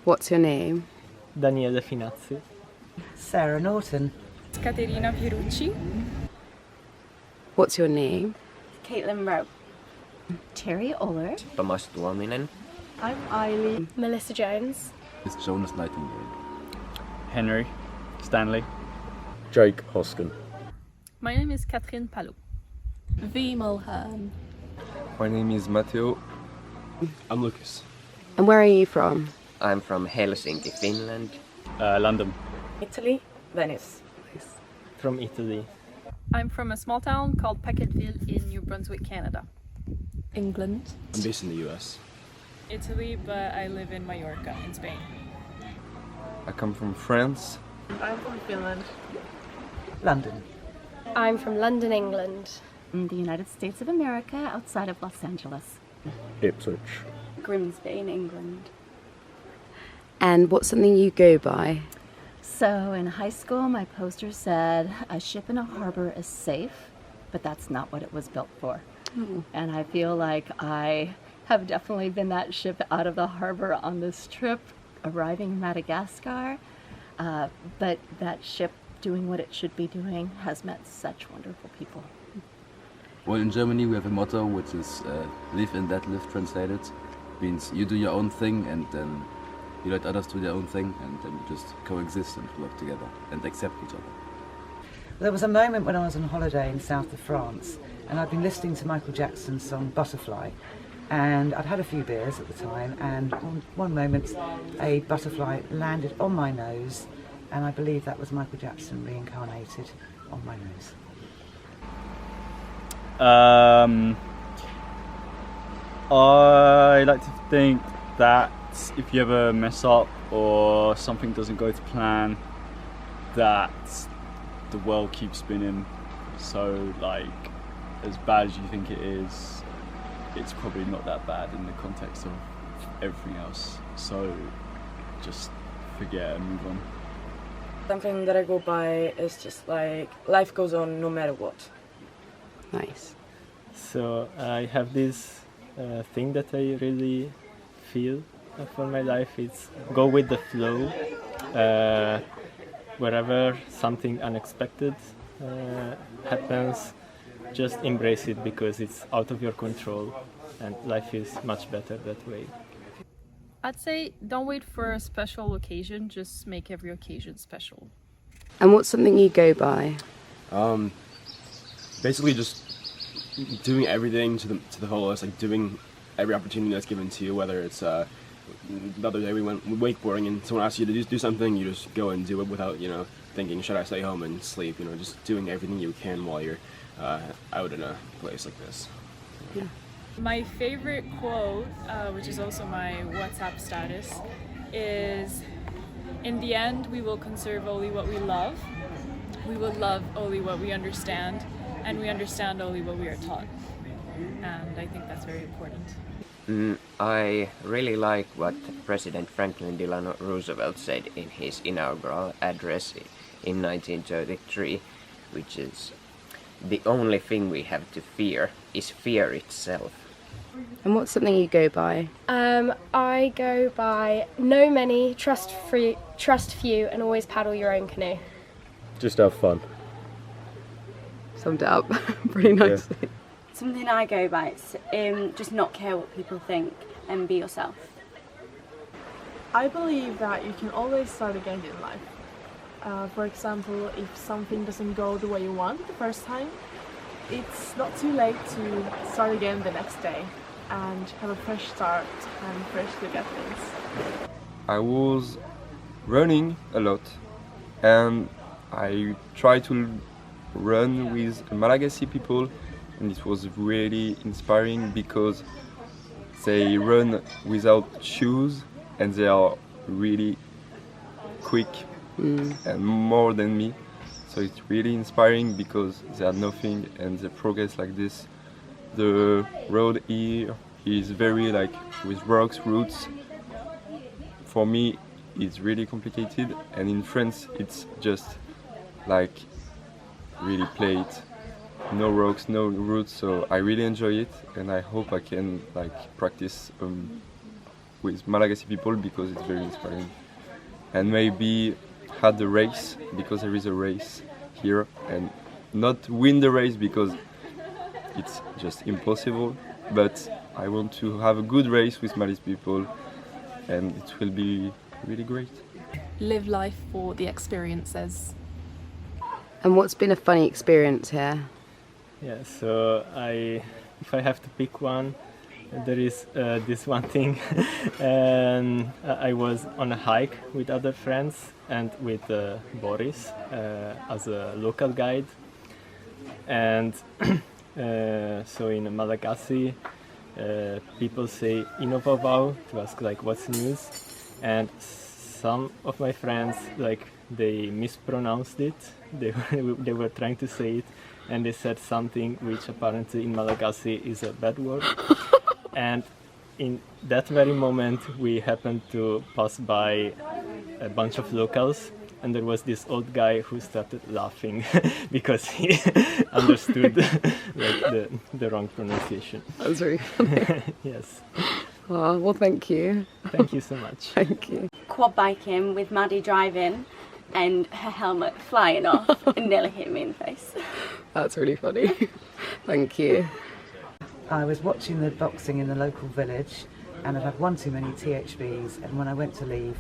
What's your name? Daniele Finazzi. Sarah Norton. Caterina Pierucci. What's your name? Caitlin Rowe. Terry Oler. Thomas Tuominen. I'm Eiley. Melissa Jones. It's Jonas Nightingale. Henry Stanley. Jake Hoskin. My name is Catherine Palou. V. Mulhern. My name is Matteo. I'm Lucas. And where are you from? I'm from Helsinki, Finland. London. Italy, Venice. From Italy. I'm from a small town called Packetteville in New Brunswick, Canada. England. I'm based in the US. Italy, but I live in Mallorca in Spain. I come from France. I'm from Finland. London. I'm from London, England. In the United States of America, outside of Los Angeles. Ipswich. Grimsby in England. And what's something you go by? So in high school, my poster said, "A ship in a harbor is safe," but that's not what it was built for. And I feel like I have definitely been that ship out of the harbor on this trip, arriving in Madagascar. But that ship doing what it should be doing has met such wonderful people. Well, in Germany we have a motto which is live and let live translated. Means you do your own thing and then you let others do their own thing and then you just coexist and work together and accept each other. There was a moment when I was on holiday in south of France and I'd been listening to Michael Jackson's song Butterfly, and I'd had a few beers at the time, and one moment a butterfly landed on my nose, and I believe that was Michael Jackson reincarnated on my nose. I like to think that if you ever mess up or something doesn't go to plan, that the world keeps spinning. So like, as bad as you think it is, it's probably not that bad in the context of everything else. So just forget and move on. Something that I go by is just like, life goes on no matter what. Nice. So I have this thing that I really feel for my life. It's go with the flow. Wherever something unexpected happens, just embrace it because it's out of your control and life is much better that way. I'd say don't wait for a special occasion, just make every occasion special. And what's something you go by? Basically just doing everything to the fullest, like doing every opportunity that's given to you, whether it's the other day we went wakeboarding and someone asked you to do something, you just go and do it without, thinking, should I stay home and sleep? Just doing everything you can while you're out in a place like this. Yeah. My favorite quote, which is also my WhatsApp status, is, "In the end, we will conserve only what we love. We will love only what we understand, and we understand only what we are taught." And I think that's very important. I really like what President Franklin Delano Roosevelt said in his inaugural address in 1933, which is, "The only thing we have to fear is fear itself." And what's something you go by? I go by know many, trust few, and always paddle your own canoe. Just have fun. Summed it up pretty nicely. Yeah. Something I go by is just not care what people think and be yourself. I believe that you can always start again in life. For example, if something doesn't go the way you want the first time, it's not too late to start again the next day and have a fresh start and fresh look at things. I was running a lot and I tried to run with Malagasy people, and it was really inspiring because they run without shoes and they are really quick and more than me. So it's really inspiring because they are nothing and they progress like this. The road here is very with rocks, roots. For me it's really complicated, and in France it's just really played. No rocks, no roots, so I really enjoy it and I hope I can practice with Malagasy people because it's very inspiring. And maybe had the race because there is a race here, and not win the race because it's just impossible, but I want to have a good race with Malese people and it will be really great. Live life for the experiences. And what's been a funny experience here? Yeah, so if I have to pick one, there is this one thing. And I was on a hike with other friends and with Boris as a local guide. And so in Malagasy, people say "Inovavau" to ask like what's news, and some of my friends they mispronounced it. They were trying to say it, and they said something which apparently in Malagasy is a bad word. And in that very moment, we happened to pass by a bunch of locals. And there was this old guy who started laughing because he understood the wrong pronunciation. That was really funny. Yes. Oh, well, thank you. Thank you so much. Thank you. Quad biking with Maddie driving and her helmet flying off and nearly hit me in the face. That's really funny. Thank you. I was watching the boxing in the local village and I'd had one too many THBs, and when I went to leave,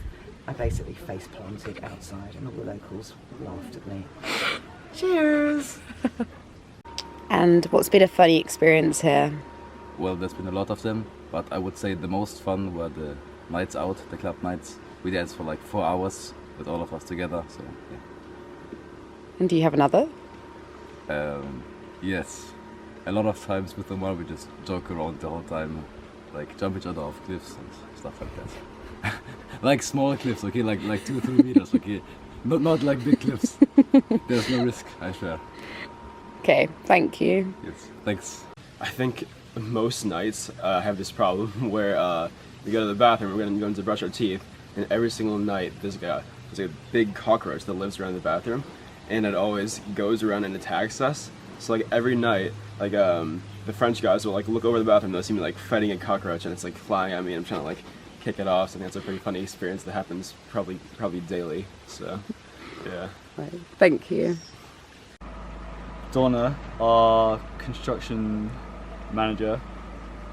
I basically face planted outside and all the locals laughed at me. Cheers! And what's been a funny experience here? Well, there's been a lot of them, but I would say the most fun were the nights out, the club nights. We danced for like 4 hours with all of us together, so yeah. And do you have another? Yes. A lot of times with the one we just joke around the whole time, like jump each other off cliffs and stuff like that. Like small cliffs, okay, like 2-3 meters, okay, not like big cliffs. There's no risk, I swear. Okay, thank you. Yes, thanks. I think most nights have this problem where we go to the bathroom, we're going to brush our teeth, and every single night there's a big cockroach that lives around the bathroom, and it always goes around and attacks us. So like every night, the French guys will look over the bathroom, they'll see me fighting a cockroach, and it's flying at me, and I'm trying to kick it off. So I think that's a pretty funny experience that happens probably daily. So yeah. Right. Thank you. Donna, our construction manager,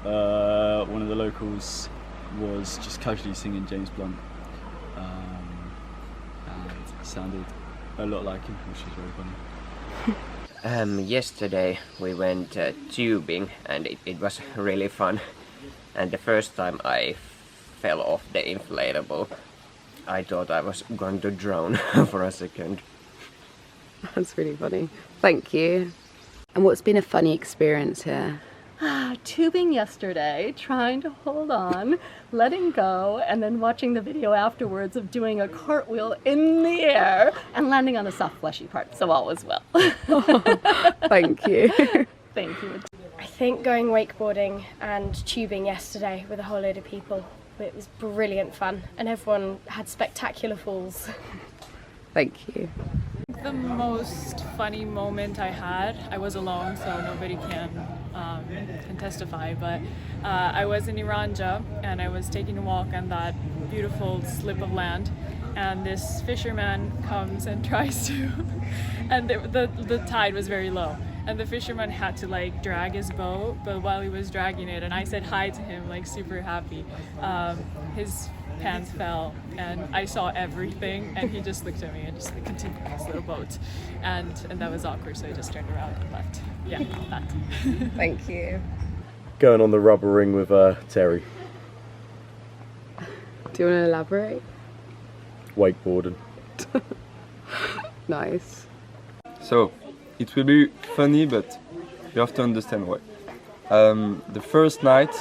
one of the locals, was just casually singing James Blunt, and it sounded a lot like him, which is very funny. Yesterday we went tubing, and it was really fun. And the first time I fell off the inflatable, I thought I was going to drown for a second. That's really funny. Thank you. And what's been a funny experience here? Tubing yesterday, trying to hold on, letting go, and then watching the video afterwards of doing a cartwheel in the air and landing on a soft fleshy part, so all was well. Thank you. Thank you. I think going wakeboarding and tubing yesterday with a whole load of people. It was brilliant fun and everyone had spectacular falls. Thank you. The most funny moment I had, I was alone so nobody can testify, but I was in Iranja and I was taking a walk on that beautiful slip of land, and this fisherman comes and tries to, and the tide was very low. And the fisherman had to drag his boat, but while he was dragging it, and I said hi to him, super happy, his pants fell, and I saw everything, and he just looked at me and just continued his little boat, and that was awkward, so I just turned around and left. Yeah, that. Thank you. Going on the rubber ring with Terry. Do you want to elaborate? Wakeboarding. Nice. So, it will be funny, but you have to understand why. The first night,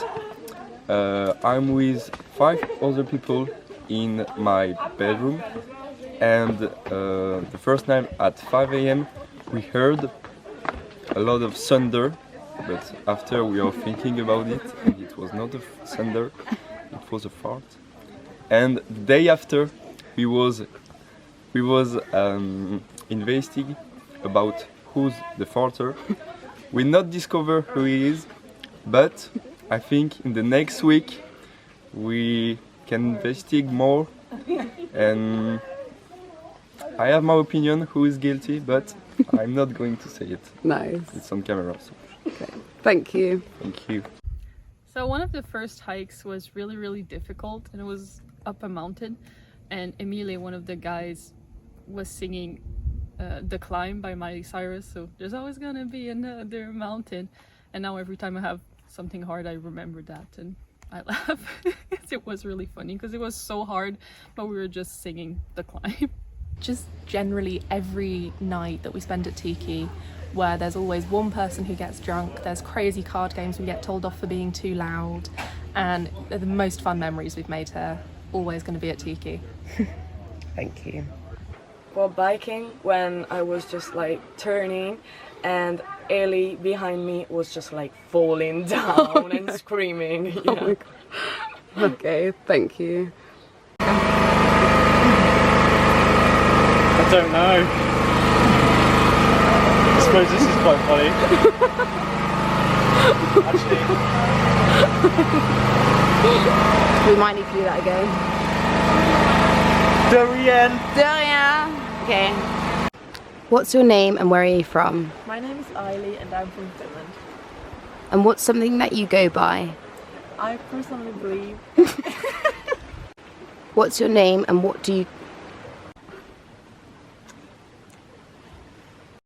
I'm with 5 other people in my bedroom, and the first night at 5 AM we heard a lot of thunder, but after we are thinking about it, and it was not a thunder, it was a fart. And the day after, we was investigating about who's the farter. We not discover who he is, but I think in the next week we can investigate more, and I have my opinion who is guilty, but I'm not going to say it. Nice. It's on camera. So. Okay. Thank you. Thank you. So one of the first hikes was really difficult, and it was up a mountain, and Emilie, one of the guys, was singing The Climb by Miley Cyrus, so there's always gonna be another mountain, and now every time I have something hard I remember that and I laugh. It was really funny because it was so hard, but we were just singing The Climb. Just generally every night that we spend at Tiki, where there's always one person who gets drunk, there's crazy card games we get told off for being too loud, and they're the most fun memories we've made here. Always going to be at Tiki. Thank you. For biking, when I was just like turning and Ellie behind me was just like falling down and screaming. Yeah. Oh my God. Okay, thank you. I don't know. I suppose this is quite funny. We might need to do that again. Dorian! Dorian! Okay. What's your name and where are you from? My name is Aili and I'm from Finland. And what's something that you go by? I personally believe... What's your name and what do you